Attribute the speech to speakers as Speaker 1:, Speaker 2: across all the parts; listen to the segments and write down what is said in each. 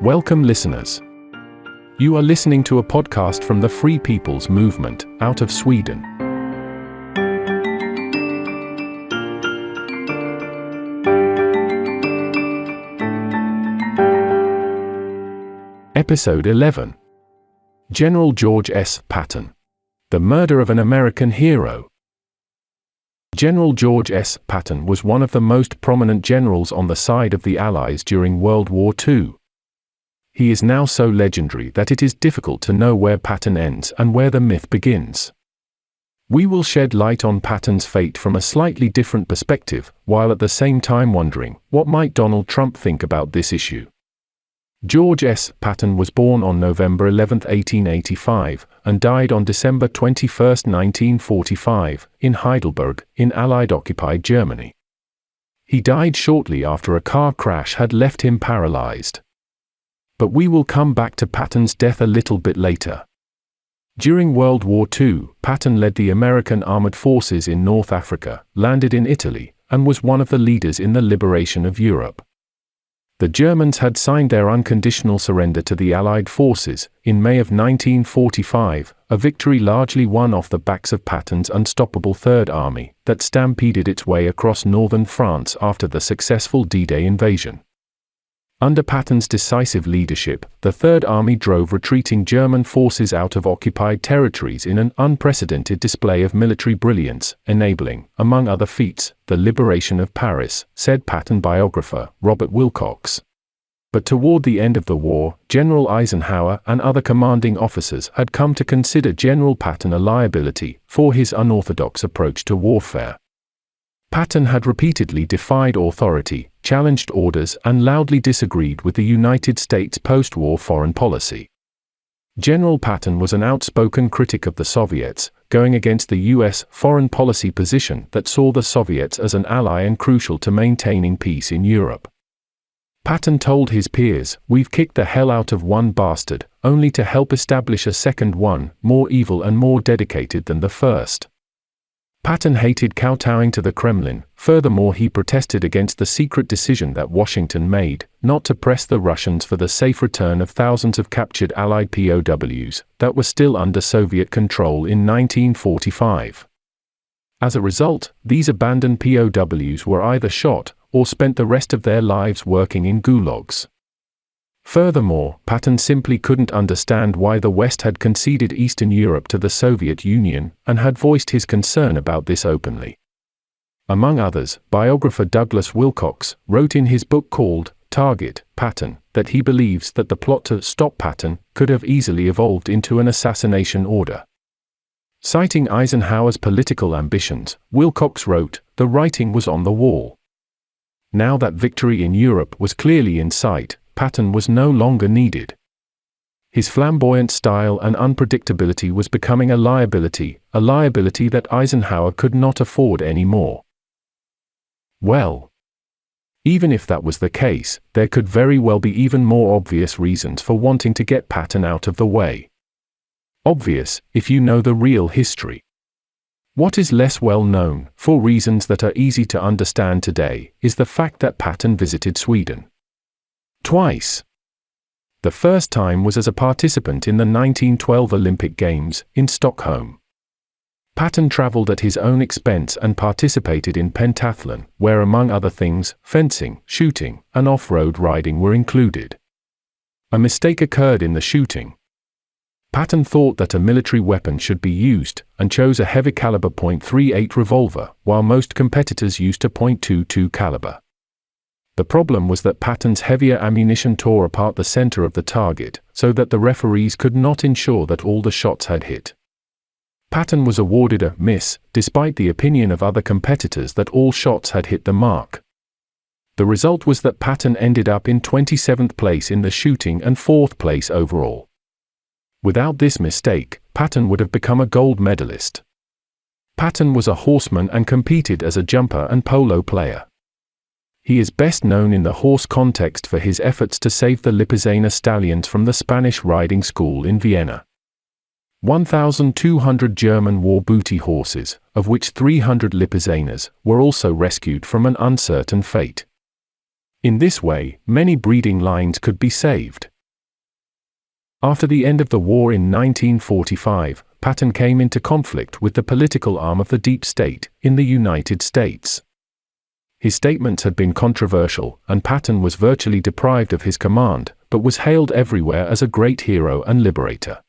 Speaker 1: Welcome, listeners. You are listening to a podcast from the Free People's Movement out of Sweden. Episode 11. General George S. Patton. The murder of an American hero. General George S. Patton was one of the most prominent generals on the side of the Allies during World War II. He is now so legendary that it is difficult to know where Patton ends and where the myth begins. We will shed light on Patton's fate from a slightly different perspective, while at the same time wondering, what might Donald Trump think about this issue? George S. Patton was born on November 11, 1885, and died on December 21, 1945, in Heidelberg, in Allied-occupied Germany. He died shortly after a car crash had left him paralyzed. But we will come back to Patton's death a little bit later. During World War II, Patton led the American armored forces in North Africa, landed in Italy, and was one of the leaders in the liberation of Europe. The Germans had signed their unconditional surrender to the Allied forces in May of 1945, a victory largely won off the backs of Patton's unstoppable Third Army that stampeded its way across northern France after the successful D-Day invasion. Under Patton's decisive leadership, the Third Army drove retreating German forces out of occupied territories in an unprecedented display of military brilliance, enabling, among other feats, the liberation of Paris, said Patton biographer Robert Wilcox. But toward the end of the war, General Eisenhower and other commanding officers had come to consider General Patton a liability for his unorthodox approach to warfare. Patton had repeatedly defied authority, challenged orders, and loudly disagreed with the United States post-war foreign policy. General Patton was an outspoken critic of the Soviets, going against the U.S. foreign policy position that saw the Soviets as an ally and crucial to maintaining peace in Europe. Patton told his peers, "We've kicked the hell out of one bastard, only to help establish a second one, more evil and more dedicated than the first." Patton hated kowtowing to the Kremlin. Furthermore, he protested against the secret decision that Washington made, not to press the Russians for the safe return of thousands of captured Allied POWs that were still under Soviet control in 1945. As a result, these abandoned POWs were either shot or spent the rest of their lives working in gulags. Furthermore, Patton simply couldn't understand why the West had conceded Eastern Europe to the Soviet Union, and had voiced his concern about this openly. Among others, biographer Douglas Wilcox wrote in his book called Target, Patton, that he believes that the plot to stop Patton could have easily evolved into an assassination order. Citing Eisenhower's political ambitions, Wilcox wrote, "The writing was on the wall." Now that victory in Europe was clearly in sight, Patton was no longer needed. His flamboyant style and unpredictability was becoming a liability that Eisenhower could not afford anymore. Well, even if that was the case, there could very well be even more obvious reasons for wanting to get Patton out of the way. Obvious, if you know the real history. What is less well known, for reasons that are easy to understand today, is the fact that Patton visited Sweden twice. The first time was as a participant in the 1912 Olympic Games in Stockholm. Patton traveled at his own expense and participated in pentathlon, where among other things, fencing, shooting, and off-road riding were included. A mistake occurred in the shooting. Patton thought that a military weapon should be used, and chose a heavy caliber .38 revolver, while most competitors used a .22 caliber. The problem was that Patton's heavier ammunition tore apart the center of the target, so that the referees could not ensure that all the shots had hit. Patton was awarded a miss, despite the opinion of other competitors that all shots had hit the mark. The result was that Patton ended up in 27th place in the shooting and 4th place overall. Without this mistake, Patton would have become a gold medalist. Patton was a horseman and competed as a jumper and polo player. He is best known in the horse context for his efforts to save the Lipizzaner stallions from the Spanish riding school in Vienna. 1,200 German war booty horses, of which 300 Lipizzaners, were also rescued from an uncertain fate. In this way, many breeding lines could be saved. After the end of the war in 1945, Patton came into conflict with the political arm of the deep state in the United States. His statements had been controversial, and Patton was virtually deprived of his command, but was hailed everywhere as a great hero and liberator.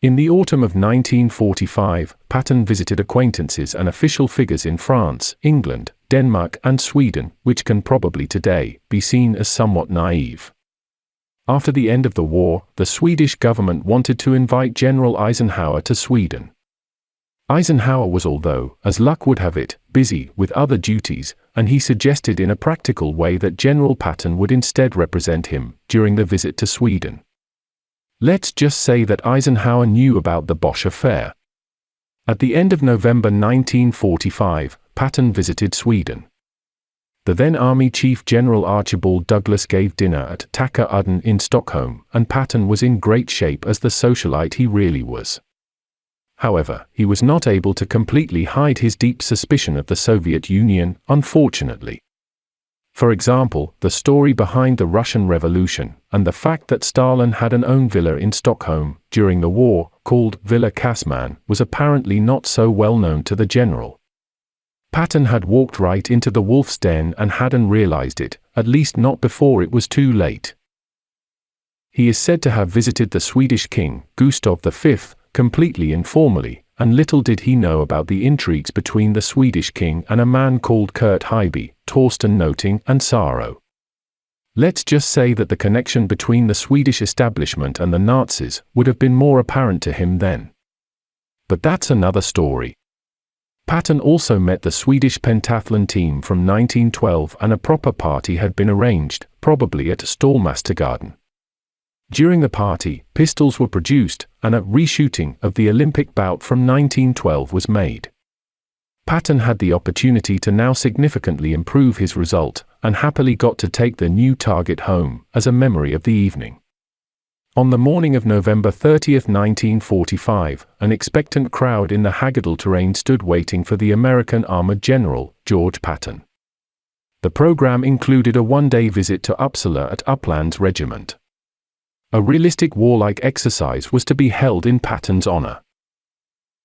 Speaker 1: In the autumn of 1945, Patton visited acquaintances and official figures in France, England, Denmark, and Sweden, which can probably today be seen as somewhat naive. After the end of the war, the Swedish government wanted to invite General Eisenhower to Sweden. Eisenhower was, although, as luck would have it, busy with other duties, and he suggested in a practical way that General Patton would instead represent him during the visit to Sweden. Let's just say that Eisenhower knew about the Bosch affair. At the end of November 1945, Patton visited Sweden. The then Army Chief General Archibald Douglas gave dinner at Tacka Udden in Stockholm, and Patton was in great shape as the socialite he really was. However, he was not able to completely hide his deep suspicion of the Soviet Union, unfortunately. For example, the story behind the Russian Revolution, and the fact that Stalin had an own villa in Stockholm during the war, called Villa Kasman, was apparently not so well known to the general. Patton had walked right into the wolf's den and hadn't realized it, at least not before it was too late. He is said to have visited the Swedish king, Gustav V, completely informally, and little did he know about the intrigues between the Swedish king and a man called Kurt Heiby, Torsten Noting, and Saro. Let's just say that the connection between the Swedish establishment and the Nazis would have been more apparent to him then. But that's another story. Patton also met the Swedish pentathlon team from 1912, and a proper party had been arranged, probably at Stålmastergarden. During the party, pistols were produced, and a reshooting of the Olympic bout from 1912 was made. Patton had the opportunity to now significantly improve his result, and happily got to take the new target home, as a memory of the evening. On the morning of November 30, 1945, an expectant crowd in the Hagedal terrain stood waiting for the American armored general, George Patton. The program included a one-day visit to Uppsala at Upplands Regiment. A realistic warlike exercise was to be held in Patton's honor.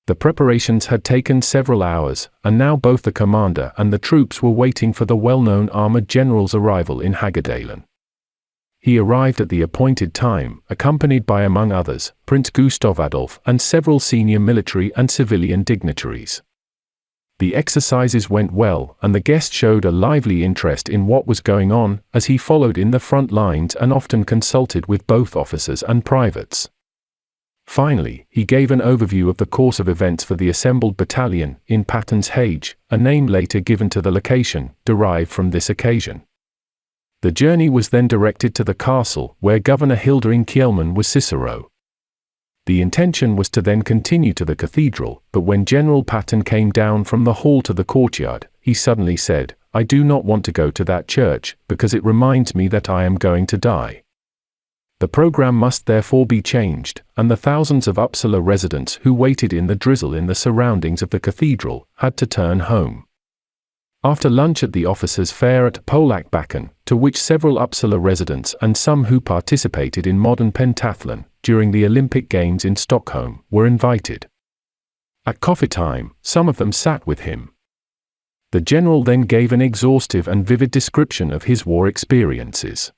Speaker 1: The preparations had taken several hours, and now both the commander and the troops were waiting for the well-known armored general's arrival in Hagedalen. He arrived at the appointed time, accompanied by, among others, Prince Gustav Adolf and several senior military and civilian dignitaries. The exercises went well, and the guest showed a lively interest in what was going on, as he followed in the front lines and often consulted with both officers and privates. Finally, he gave an overview of the course of events for the assembled battalion, in Patton's Hage, a name later given to the location, derived from this occasion. The journey was then directed to the castle, where Governor Hildering Kjellman was Cicero. The intention was to then continue to the cathedral, but when General Patton came down from the hall to the courtyard, he suddenly said, "I do not want to go to that church, because it reminds me that I am going to die." The program must therefore be changed, and the thousands of Uppsala residents who waited in the drizzle in the surroundings of the cathedral had to turn home. After lunch at the officers' fair at Polakbacken, to which several Uppsala residents and some who participated in modern pentathlon during the Olympic Games in Stockholm were invited. At coffee time, some of them sat with him. The general then gave an exhaustive and vivid description of his war experiences.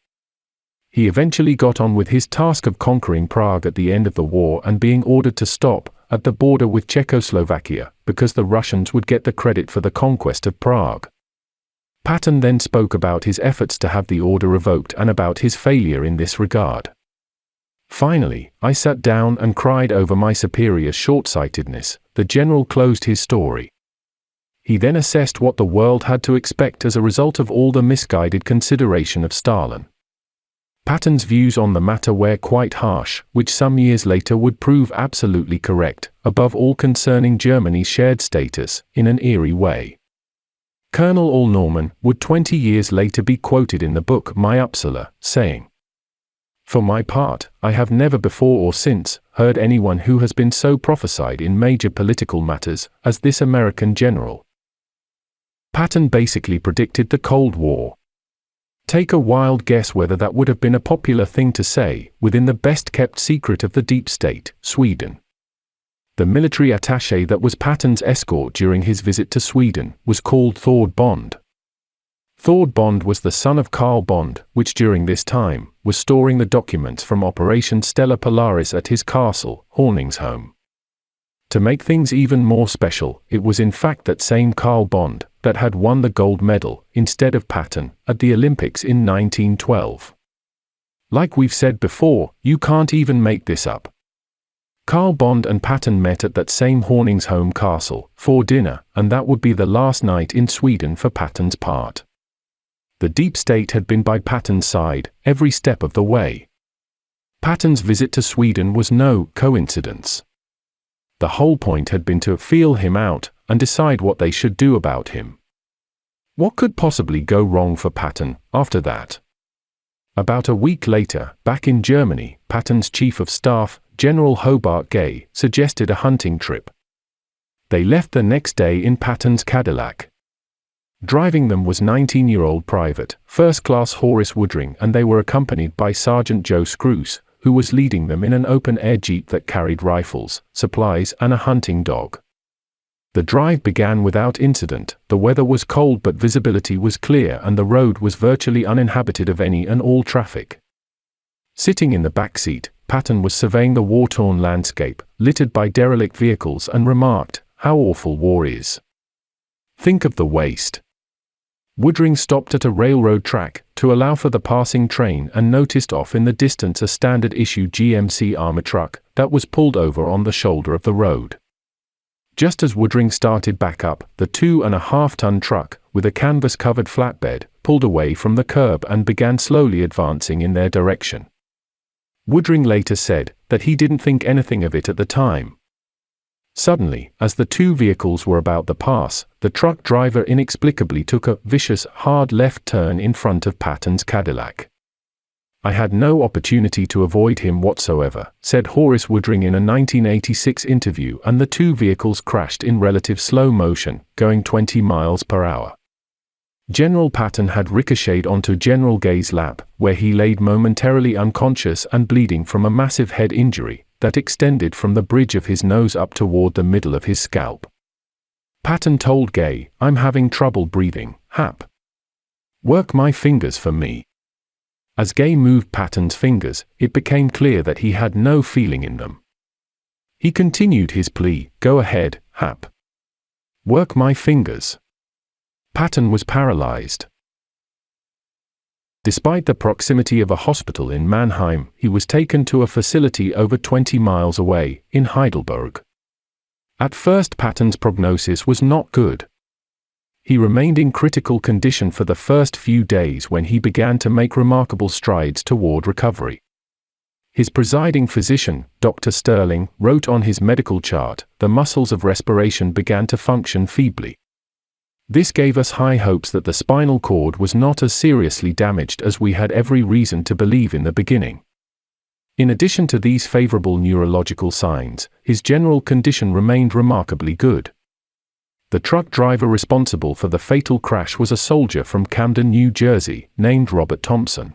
Speaker 1: He eventually got on with his task of conquering Prague at the end of the war and being ordered to stop at the border with Czechoslovakia, because the Russians would get the credit for the conquest of Prague. Patton then spoke about his efforts to have the order revoked and about his failure in this regard. "Finally, I sat down and cried over my superior's short-sightedness," the general closed his story. He then assessed what the world had to expect as a result of all the misguided consideration of Stalin. Patton's views on the matter were quite harsh, which some years later would prove absolutely correct, above all concerning Germany's shared status, in an eerie way. Colonel All-Norman would 20 years later be quoted in the book My Uppsala, saying, "For my part, I have never before or since heard anyone who has been so prophesied in major political matters as this American general." Patton basically predicted the Cold War. Take a wild guess whether that would have been a popular thing to say within the best-kept secret of the deep state, Sweden. The military attaché that was Patton's escort during his visit to Sweden was called Thord Bond. Thord Bond was the son of Carl Bond, which during this time was storing the documents from Operation Stella Polaris at his castle, Horningsholm. To make things even more special, it was in fact that same Carl Bond that had won the gold medal, instead of Patton, at the Olympics in 1912. Like we've said before, you can't even make this up. Carl Bond and Patton met at that same Horningsholm castle for dinner, and that would be the last night in Sweden for Patton's part. The deep state had been by Patton's side every step of the way. Patton's visit to Sweden was no coincidence. The whole point had been to feel him out and decide what they should do about him. What could possibly go wrong for Patton after that? About a week later, back in Germany, Patton's chief of staff, General Hobart Gay, suggested a hunting trip. They left the next day in Patton's Cadillac. Driving them was 19-year-old Private First Class Horace Woodring, and they were accompanied by Sergeant Joe Screws, who was leading them in an open-air jeep that carried rifles, supplies, and a hunting dog. The drive began without incident. The weather was cold but visibility was clear and the road was virtually uninhabited of any and all traffic. Sitting in the back seat, Patton was surveying the war-torn landscape, littered by derelict vehicles, and remarked, "How awful war is. Think of the waste." Woodring stopped at a railroad track to allow for the passing train and noticed off in the distance a standard-issue GMC armor truck that was pulled over on the shoulder of the road. Just as Woodring started back up, the 2.5-ton truck, with a canvas-covered flatbed, pulled away from the curb and began slowly advancing in their direction. Woodring later said that he didn't think anything of it at the time. Suddenly, as the two vehicles were about to pass, the truck driver inexplicably took a vicious, hard left turn in front of Patton's Cadillac. "I had no opportunity to avoid him whatsoever," said Horace Woodring in a 1986 interview, and the two vehicles crashed in relative slow motion, going 20 miles per hour. General Patton had ricocheted onto General Gay's lap, where he laid momentarily unconscious and bleeding from a massive head injury that extended from the bridge of his nose up toward the middle of his scalp. Patton told Gay, "I'm having trouble breathing, Hap. Work my fingers for me." As Gay moved Patton's fingers, it became clear that he had no feeling in them. He continued his plea, "Go ahead, Hap. Work my fingers." Patton was paralyzed. Despite the proximity of a hospital in Mannheim, he was taken to a facility over 20 miles away, in Heidelberg. At first Patton's prognosis was not good. He remained in critical condition for the first few days when he began to make remarkable strides toward recovery. His presiding physician, Dr. Sterling, wrote on his medical chart, "The muscles of respiration began to function feebly." This gave us high hopes that the spinal cord was not as seriously damaged as we had every reason to believe in the beginning. In addition to these favorable neurological signs, his general condition remained remarkably good. The truck driver responsible for the fatal crash was a soldier from Camden, New Jersey, named Robert Thompson.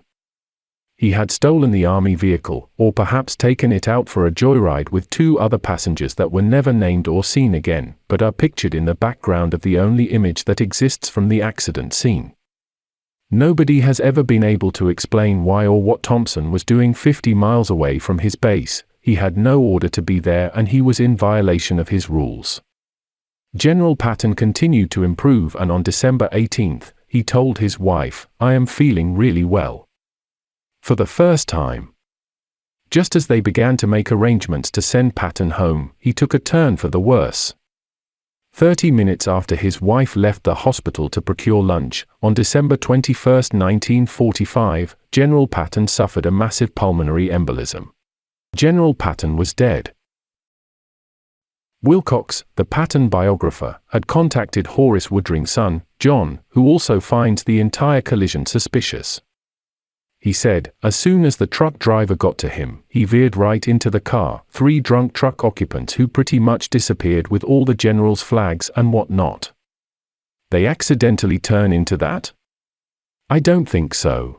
Speaker 1: He had stolen the army vehicle, or perhaps taken it out for a joyride with two other passengers that were never named or seen again, but are pictured in the background of the only image that exists from the accident scene. Nobody has ever been able to explain why or what Thompson was doing 50 miles away from his base. He had no order to be there and he was in violation of his rules. General Patton continued to improve, and on December 18th, he told his wife, "I am feeling really well." For the first time. Just as they began to make arrangements to send Patton home, he took a turn for the worse. 30 minutes after his wife left the hospital to procure lunch, on December 21, 1945, General Patton suffered a massive pulmonary embolism. General Patton was dead. Wilcox, the Patton biographer, had contacted Horace Woodring's son, John, who also finds the entire collision suspicious. He said, "As soon as the truck driver got to him, he veered right into the car, 3 drunk truck occupants who pretty much disappeared with all the general's flags and what not. They accidentally turn into that?" I don't think so.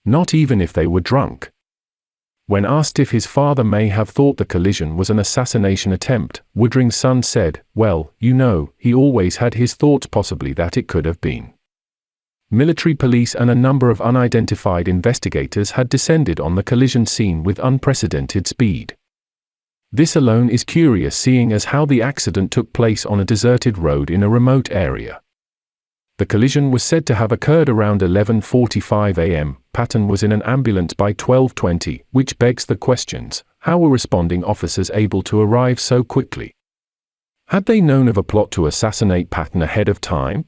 Speaker 1: Not even if they were drunk. When asked if his father may have thought the collision was an assassination attempt, Woodring's son said, "Well, you know, he always had his thoughts possibly that it could have been." Military police and a number of unidentified investigators had descended on the collision scene with unprecedented speed. This alone is curious, seeing as how the accident took place on a deserted road in a remote area. The collision was said to have occurred around 11:45 a.m. Patton was in an ambulance by 12:20, which begs the questions: how were responding officers able to arrive so quickly? Had they known of a plot to assassinate Patton ahead of time?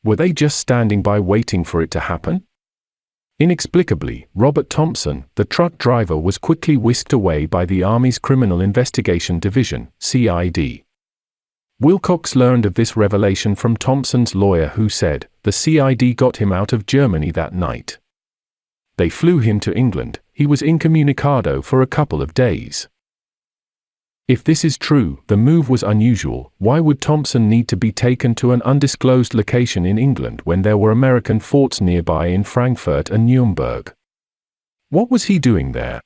Speaker 1: Were they just standing by waiting for it to happen? Inexplicably, Robert Thompson, the truck driver, was quickly whisked away by the Army's Criminal Investigation Division, CID. Wilcox learned of this revelation from Thompson's lawyer, who said, the CID got him out of Germany that night. They flew him to England. He was incommunicado for a couple of days. If this is true, the move was unusual. Why would Thompson need to be taken to an undisclosed location in England when there were American forts nearby in Frankfurt and Nuremberg? What was he doing there?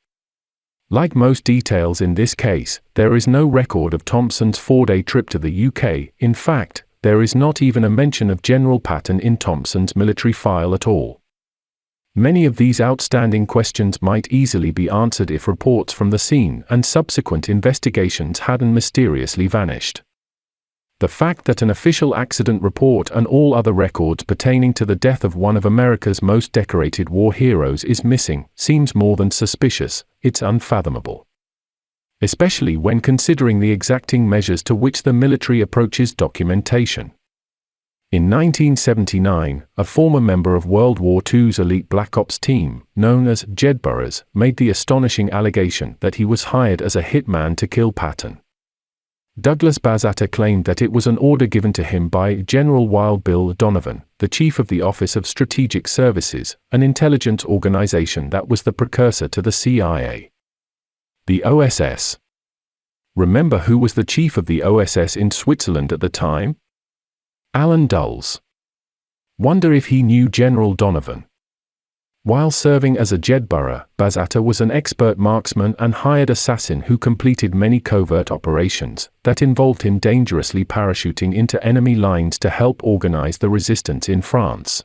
Speaker 1: Like most details in this case, there is no record of Thompson's 4-day trip to the UK. In fact, there is not even a mention of General Patton in Thompson's military file at all. Many of these outstanding questions might easily be answered if reports from the scene and subsequent investigations hadn't mysteriously vanished. The fact that an official accident report and all other records pertaining to the death of one of America's most decorated war heroes is missing seems more than suspicious. It's unfathomable. Especially when considering the exacting measures to which the military approaches documentation. In 1979, a former member of World War II's elite Black Ops team, known as Jed Burroughs, made the astonishing allegation that he was hired as a hitman to kill Patton. Douglas Bazata claimed that it was an order given to him by General Wild Bill Donovan, the chief of the Office of Strategic Services, an intelligence organization that was the precursor to the CIA. The OSS. Remember who was the chief of the OSS in Switzerland at the time? Alan Dulles. Wonder if he knew General Donovan. While serving as a Jedburgh, Bazata was an expert marksman and hired assassin who completed many covert operations that involved him dangerously parachuting into enemy lines to help organize the resistance in France.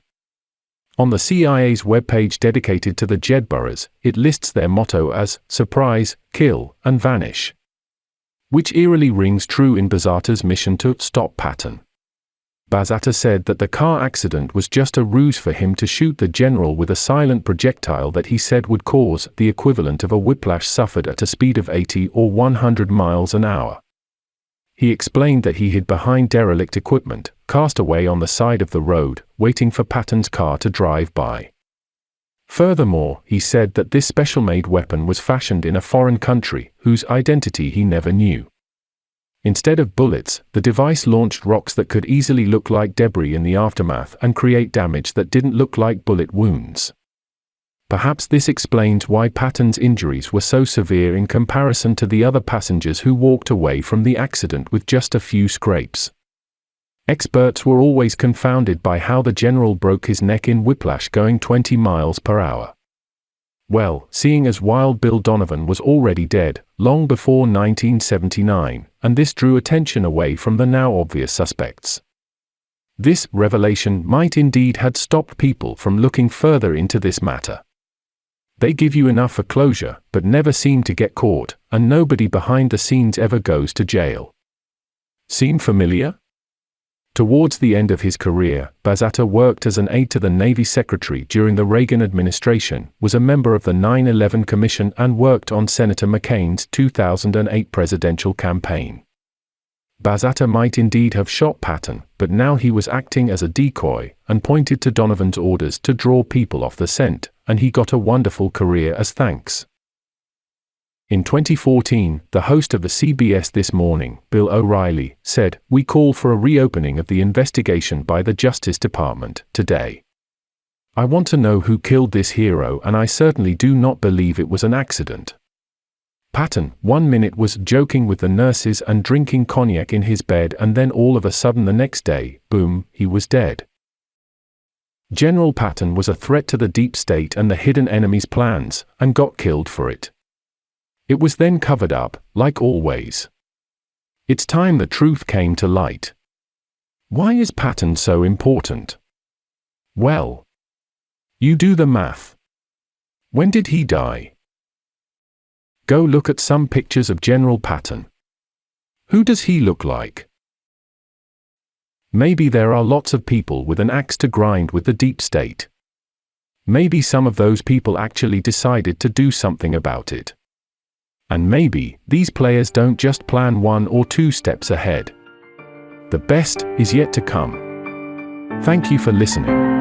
Speaker 1: On the CIA's webpage dedicated to the Jedburghs, it lists their motto as surprise, kill, and vanish, which eerily rings true in Bazata's mission to stop Patton. Bazata said that the car accident was just a ruse for him to shoot the general with a silent projectile that he said would cause the equivalent of a whiplash suffered at a speed of 80 or 100 miles an hour. He explained that he hid behind derelict equipment, cast away on the side of the road, waiting for Patton's car to drive by. Furthermore, he said that this special-made weapon was fashioned in a foreign country, whose identity he never knew. Instead of bullets, the device launched rocks that could easily look like debris in the aftermath and create damage that didn't look like bullet wounds. Perhaps this explains why Patton's injuries were so severe in comparison to the other passengers who walked away from the accident with just a few scrapes. Experts were always confounded by how the general broke his neck in whiplash going 20 miles per hour. Well, seeing as Wild Bill Donovan was already dead, long before 1979, and this drew attention away from the now obvious suspects. This revelation might indeed have stopped people from looking further into this matter. They give you enough for closure, but never seem to get caught, and nobody behind the scenes ever goes to jail. Seem familiar? Towards the end of his career, Bazata worked as an aide to the Navy Secretary during the Reagan administration, was a member of the 9/11 Commission and worked on Senator McCain's 2008 presidential campaign. Bazata might indeed have shot Patton, but now he was acting as a decoy, and pointed to Donovan's orders to draw people off the scent, and he got a wonderful career as thanks. In 2014, the host of the CBS This Morning, Bill O'Reilly, said, "We call for a reopening of the investigation by the Justice Department today. I want to know who killed this hero, and I certainly do not believe it was an accident." Patton, 1 minute was joking with the nurses and drinking cognac in his bed, and then all of a sudden the next day, boom, he was dead. General Patton was a threat to the deep state and the hidden enemy's plans, and got killed for it. It was then covered up, like always. It's time the truth came to light. Why is Patton so important? Well, you do the math. When did he die? Go look at some pictures of General Patton. Who does he look like? Maybe there are lots of people with an axe to grind with the deep state. Maybe some of those people actually decided to do something about it. And maybe these players don't just plan 1 or 2 steps ahead. The best is yet to come. Thank you for listening.